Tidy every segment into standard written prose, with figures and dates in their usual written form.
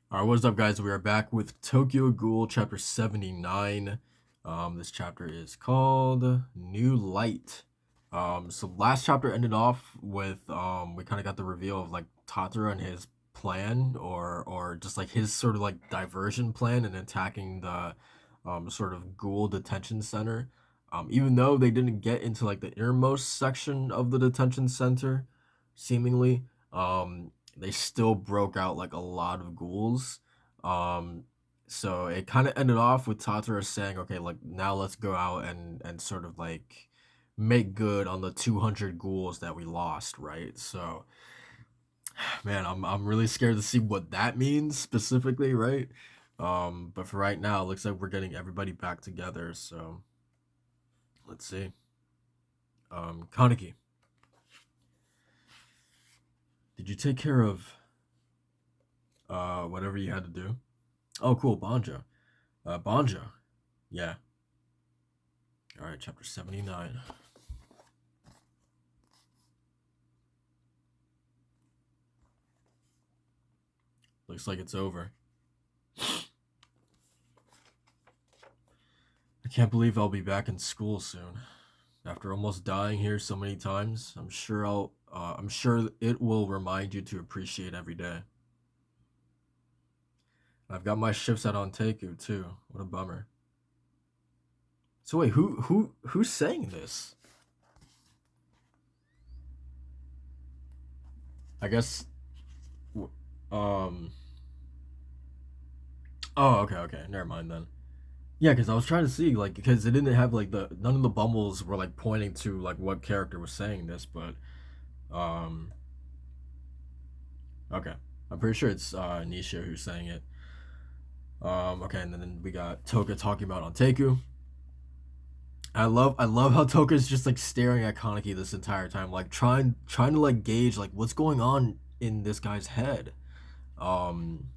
All right, what's up, guys? We are back with Tokyo Ghoul, chapter 79. This chapter is called New Light. So last chapter ended off with we kind of got the reveal of like Tatara and his plan, or just like his sort of like diversion plan in attacking the sort of Ghoul detention center. Even though they didn't get into like the innermost section of the detention center, seemingly. They still broke out like a lot of ghouls. Um, so it kind of ended off with Tatara saying, "Okay, like now let's go out and sort of like make good on the 200 ghouls that we lost, right?" So, man, I'm really scared to see what that means specifically, right? But for right now, it looks like we're getting everybody back together. So let's see. Kaneki, did you take care of whatever you had to do? Oh, cool, Banja. Banja. Yeah. All right, chapter 79. Looks like it's over. I can't believe I'll be back in school soon. After almost dying here so many times, I'm sure it will remind you to appreciate every day. I've got my shifts out on Teku too. What a bummer. So wait, who's saying this? I guess um oh, okay. Never mind then. Yeah, because I was trying to see like because it didn't have like the none of the bumbles were like pointing to like what character was saying this, but um okay. I'm pretty sure it's Nisha who's saying it. Okay, and then we got Touka talking about Onteku. I love how Toka's just like staring at Kaneki this entire time, like trying to like gauge like what's going on in this guy's head. Um,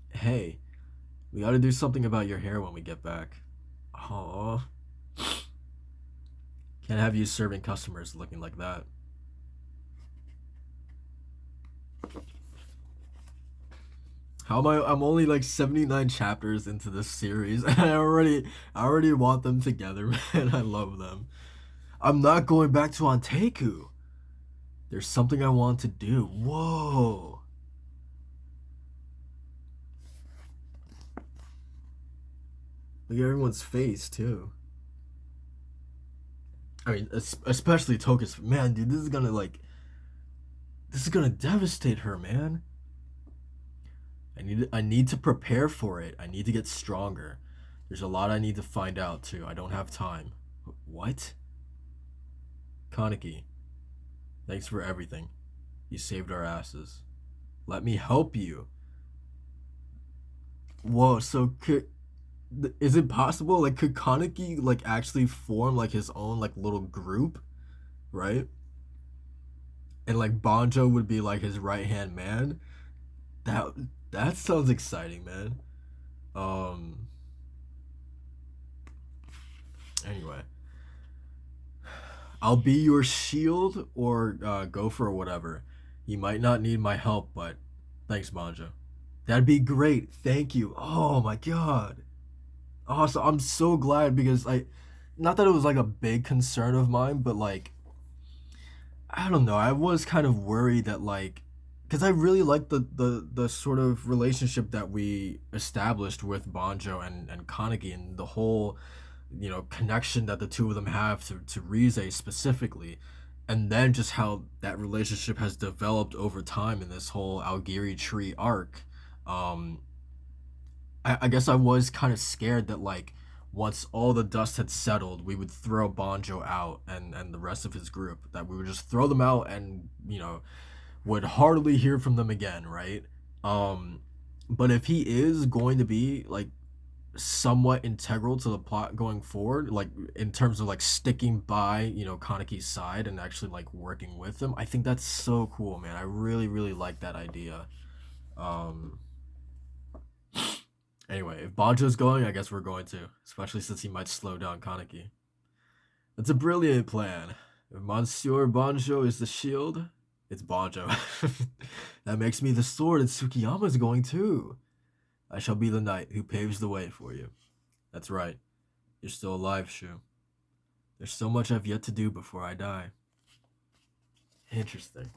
hey, we got to do something about your hair when we get back. Oh, can't have you serving customers looking like that. How am I? I'm only like 79 chapters into this series, and I already want them together, man. I love them. I'm not going back to Anteku. There's something I want to do. Whoa. Look at everyone's face too. I mean, especially Toka's. Man, dude, this is gonna devastate her, man. I need to prepare for it. I need to get stronger. There's a lot I need to find out too. I don't have time. What? Kaneki, thanks for everything. You saved our asses. Let me help you. Whoa, so is it possible like could Kaneki like actually form like his own like little group, right? And like Bonjo would be like his right hand man. That that sounds exciting, man. Um. Anyway, I'll be your shield or gopher or whatever. You might not need my help, but thanks, Bonjo. That'd be great. Thank you. Oh my god. Also, I'm so glad because not that it was like a big concern of mine, but like I don't know. I was kind of worried that like because I really like the sort of relationship that we established with Bonjo and Kaneki and the whole connection that the two of them have to Rize specifically, and then just how that relationship has developed over time in this whole Algiri tree arc. Um, I guess I was kind of scared that like once all the dust had settled, we would throw Bonjo out and the rest of his group. That we would just throw them out and would hardly hear from them again, right? Um, but if he is going to be like somewhat integral to the plot going forward, like in terms of like sticking by Kaneki's side and actually like working with him, I think that's so cool, man. I really like that idea. Um, Anyway, if Banjo's going, I guess we're going to, especially since he might slow down Kaneki. It's a brilliant plan. If Monsieur Banjo is the shield, it's Banjo. That makes me the sword, and Tsukiyama's going too. I shall be the knight who paves the way for you. That's right. You're still alive, Shu. There's so much I've yet to do before I die. Interesting.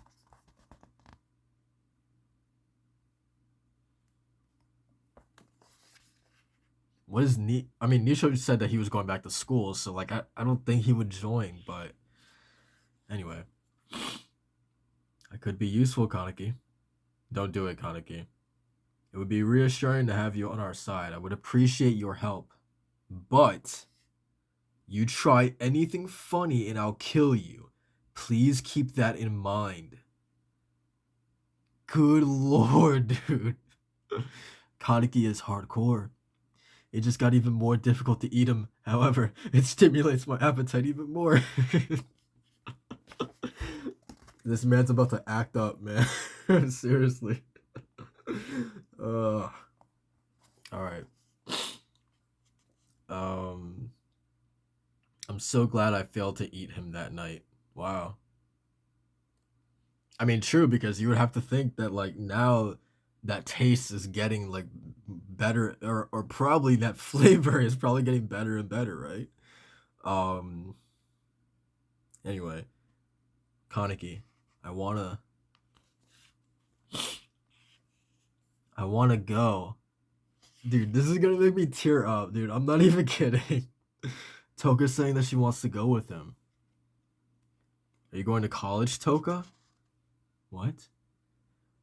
What is neat? I mean, Nisho said that he was going back to school, so like I don't think he would join, but anyway. I could be useful, Kaneki. Don't do it, Kaneki. It would be reassuring to have you on our side. I would appreciate your help. But you try anything funny and I'll kill you. Please keep that in mind. Good lord, dude. Kaneki is hardcore. It just got even more difficult to eat him. However, it stimulates my appetite even more. This man's about to act up, man. Seriously. All right. Um, I'm so glad I failed to eat him that night. Wow. I mean, true, because you would have to think that like now that taste is getting like better, or probably that flavor is probably getting better and better, right? Um. Anyway, Kaneki, I wanna, I wanna go, dude. This is gonna make me tear up, dude. I'm not even kidding. Touka's saying that she wants to go with him. Are you going to college, Touka? What?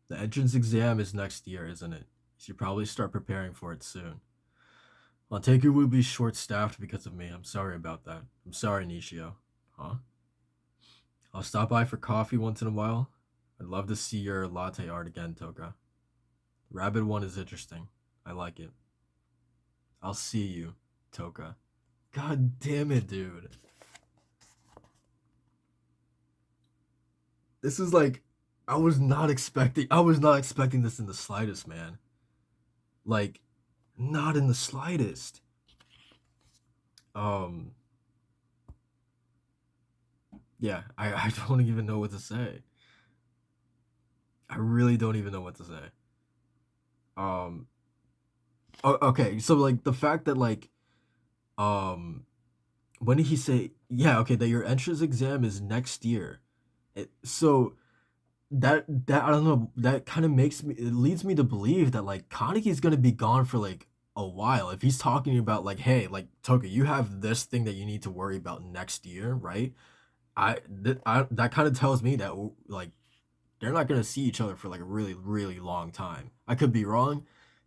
The entrance exam is next year, isn't it? You should probably start preparing for it soon. Monteku will be short-staffed because of me. I'm sorry about that. I'm sorry, Nishio. Huh? I'll stop by for coffee once in a while. I'd love to see your latte art again, Touka. The rabbit one is interesting. I like it. I'll see you, Touka. God damn it, dude. This is like I was not expecting this in the slightest, man. Like, not in the slightest. Um yeah, I don't even know what to say. I really don't even know what to say. Um okay, so like the fact that like um when did he say, yeah, okay, that your entrance exam is next year. So that I don't know, that kind of makes me, it leads me to believe that like Kaneki's gonna be gone for like a while. If he's talking about like, hey, like Toka, you have this thing that you need to worry about next year, right? I that kind of tells me that like they're not gonna see each other for like a really really long time. I could be wrong,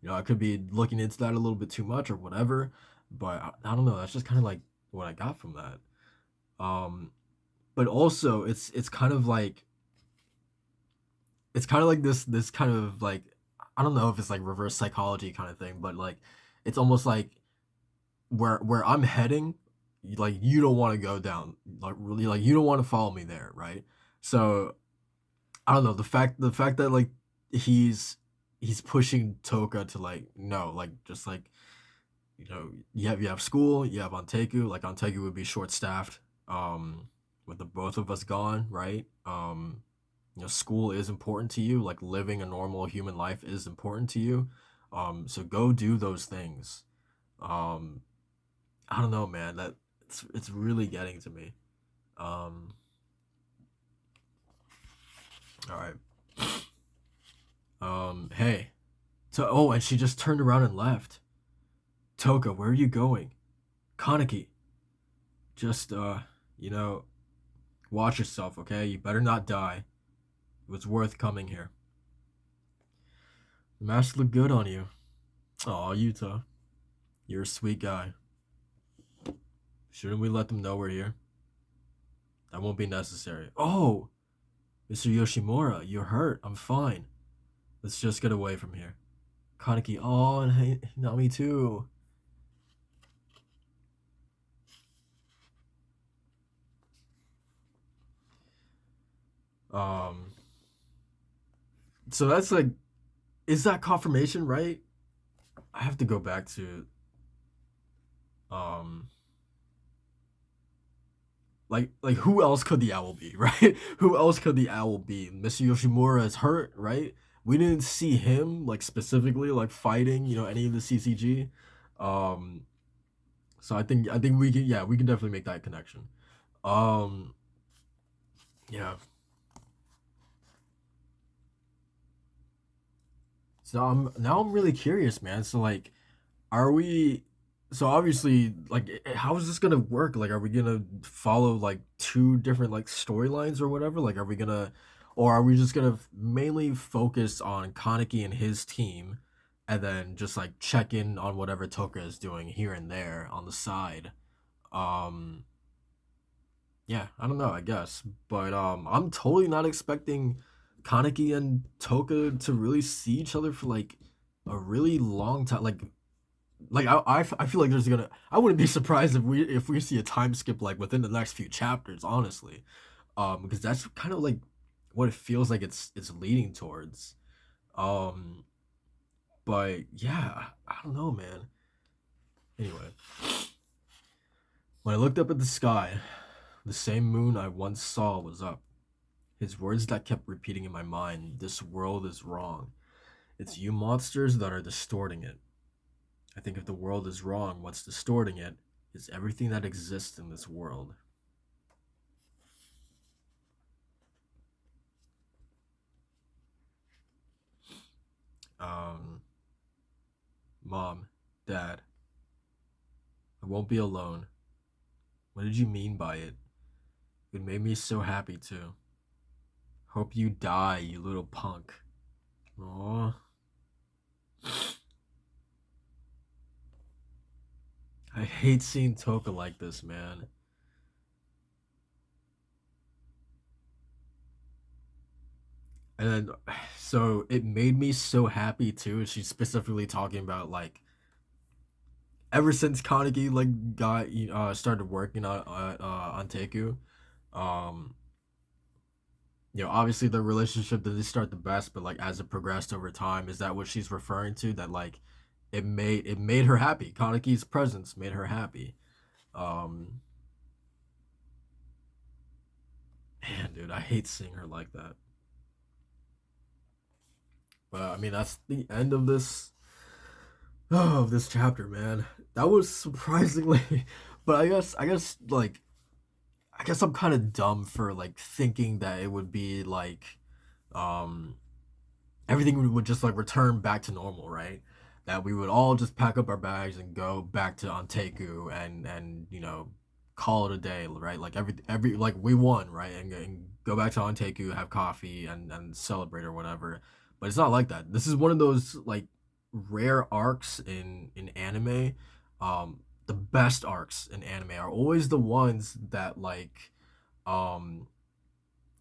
I could be looking into that a little bit too much or whatever, but I don't know. That's just kind of like what I got from that. But also it's kind of like this kind of like, I don't know if it's like reverse psychology kind of thing, but like it's almost like where I'm heading, like you don't want to go down, like really, like you don't want to follow me there, right? So I don't know, the fact that like he's pushing Toka to like, no, like just like, you have school, you have Anteku, like Anteku would be short staffed, with the both of us gone, right? School is important to you, like living a normal human life is important to you. So go do those things. um I don't know, man, that it's really getting to me. um all right. Hey, oh, and she just turned around and left. Toka, where are you going? Kaneki, just you know watch yourself, okay? You better not die. It was worth coming here. The mask looked good on you. Aw, Yuta, you're a sweet guy. Shouldn't we let them know we're here? That won't be necessary. Oh, Mr. Yoshimura, you're hurt. I'm fine. Let's just get away from here. Kaneki, oh, and hey, not me too. Um, so that's like, is that confirmation, right? I have to go back to, um, like who else could the owl be, right? Who else could the owl be? Mr. Yoshimura is hurt, right? we didn't see him like specifically like fighting, you know, any of the CCG. Um, so I think we can, yeah, we can definitely make that connection. Um, yeah. So I'm really curious, man. So like, are we? So obviously, like, how is this gonna work? Like, are we gonna follow like two different like storylines or whatever? Like, are we gonna, or are we just gonna mainly focus on Kaneki and his team, and then just like check in on whatever Toka is doing here and there on the side? Um, yeah, I don't know, I guess. But I'm totally not expecting Kaneki and Toka to really see each other for like a really long time. Like I feel like there's gonna, I wouldn't be surprised if we see a time skip like within the next few chapters, honestly. Because that's kind of like what it feels like it's leading towards. Um, but yeah, I don't know, man. Anyway, when I looked up at the sky, the same moon I once saw was up. His words that kept repeating in my mind, this world is wrong. It's you monsters that are distorting it. I think if the world is wrong, what's distorting it is everything that exists in this world. Um, Mom, Dad, I won't be alone. What did you mean by it? It made me so happy too. Hope you die, you little punk. Aww. I hate seeing Toka like this, man. And then, so it made me so happy too. She's specifically talking about like ever since Kaneki like got started working on Teku, um, you know, obviously the relationship didn't start the best, but like as it progressed over time, is that what she's referring to? That like it made her happy. Kaneki's presence made her happy. Um, man, dude, I hate seeing her like that. But I mean, that's the end of this, oh, of this chapter, man. That was surprisingly, but I guess like I guess I'm kind of dumb for like thinking that it would be like um everything would just like return back to normal, right? That we would all just pack up our bags and go back to Anteku and you know call it a day, right? Like every like we won, right? And go back to Anteku, have coffee and celebrate or whatever. But it's not like that. This is one of those like rare arcs in anime. The best arcs in anime are always the ones that like um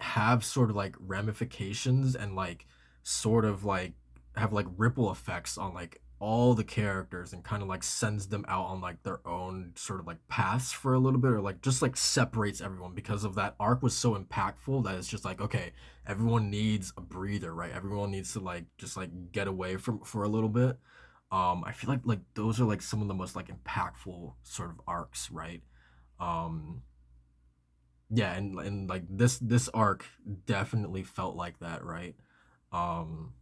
have sort of like ramifications and like sort of like have like ripple effects on like all the characters and kind of like sends them out on like their own sort of like paths for a little bit or like just like separates everyone because of that arc was so impactful that it's just like okay, everyone needs a breather, right? Everyone needs to like just like get away from for a little bit. I feel like those are like some of the most like impactful sort of arcs, right? um yeah, and like this arc definitely felt like that, right? um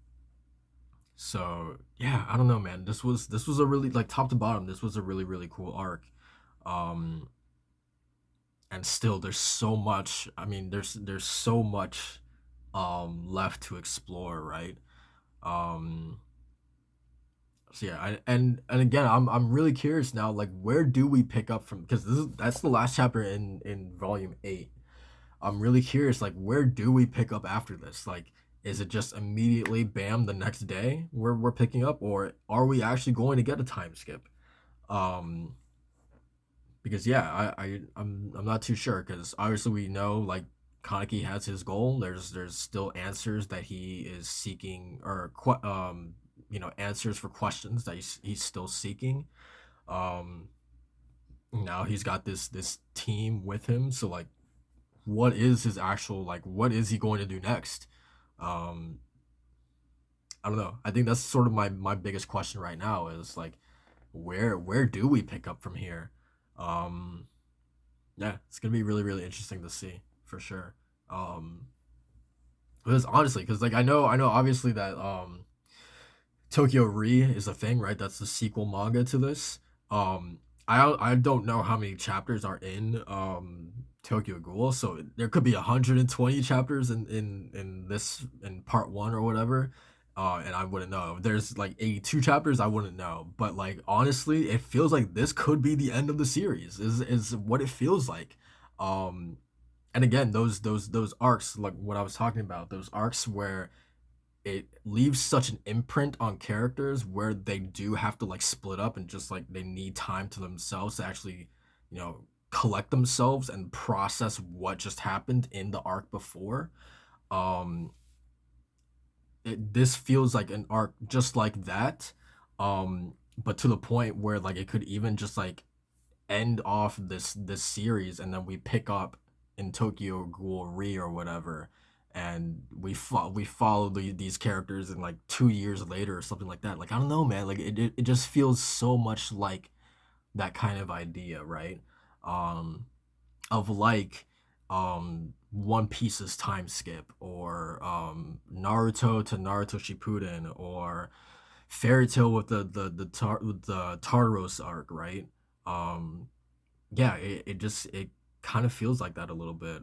so yeah, I don't know, man. This was a really like top to bottom, this was a really cool arc. um and still there's so much, I mean there's so much left to explore, right? um so yeah, and again, I'm really curious now, like where do we pick up from, because that's the last chapter in volume 8. I'm really curious, like, where do we pick up after this? Like, is it just immediately bam the next day we're picking up, or are we actually going to get a time skip? Um, because yeah, I'm not too sure because obviously we know like Kaneki has his goal. There's still answers that he is seeking, or you know, answers for questions that he's still seeking. Um, now he's got this team with him, so like what is his actual, like what is he going to do next? um I don't know, I think that's sort of my biggest question right now is like where do we pick up from here? um yeah, it's gonna be really interesting to see for sure. um Because honestly, because like I know obviously that Tokyo Re is a thing, right? That's the sequel manga to this. Um, I don't know how many chapters are in Tokyo Ghoul, so there could be 120 chapters in this in part one or whatever. And I wouldn't know. If there's like 82 chapters, I wouldn't know. But like honestly, it feels like this could be the end of the series. Is what it feels like. Um, and again, those arcs, like what I was talking about, those arcs where it leaves such an imprint on characters where they do have to like split up and just like they need time to themselves to actually, you know, collect themselves and process what just happened in the arc before. Um, this feels like an arc just like that, but to the point where like it could even just like end off this series and then we pick up in Tokyo Ghoul Re or whatever, and we follow these characters in like 2 years later or something like that. Like I don't know, man. Like it just feels so much like that kind of idea, right? Um, of like One Piece's time skip or Naruto to Naruto Shippuden or Fairy Tail with with the Tartaros arc, right? Um, yeah, it just it kind of feels like that a little bit.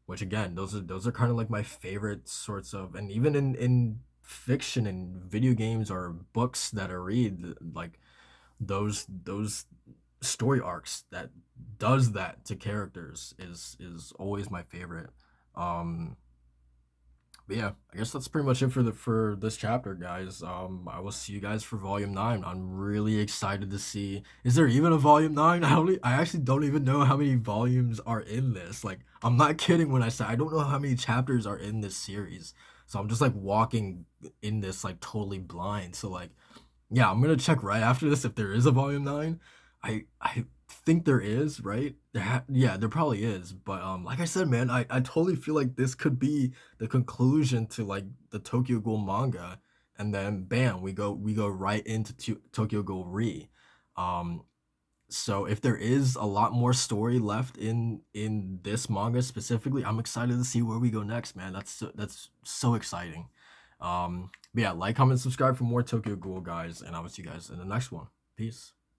Which again, those are kind of like my favorite sorts of, and even in fiction and video games or books that I read, like those story arcs that does that to characters is always my favorite. Um, but yeah, I guess that's pretty much it for this chapter, guys. I will see you guys for volume 9. I'm really excited to see. Is there even a volume 9? I actually don't even know how many volumes are in this. Like, I'm not kidding when I say I don't know how many chapters are in this series. So I'm just like walking in this like totally blind. So like yeah, I'm gonna check right after this if there is a volume 9. I think there is, right? Yeah, there probably is. But like I said, man, I totally feel like this could be the conclusion to like the Tokyo Ghoul manga, and then bam, we go right into Tokyo Ghoul Re. Um, so if there is a lot more story left in this manga specifically, I'm excited to see where we go next, man. That's so exciting. But yeah, like, comment, subscribe for more Tokyo Ghoul, guys, and I will see you guys in the next one. Peace.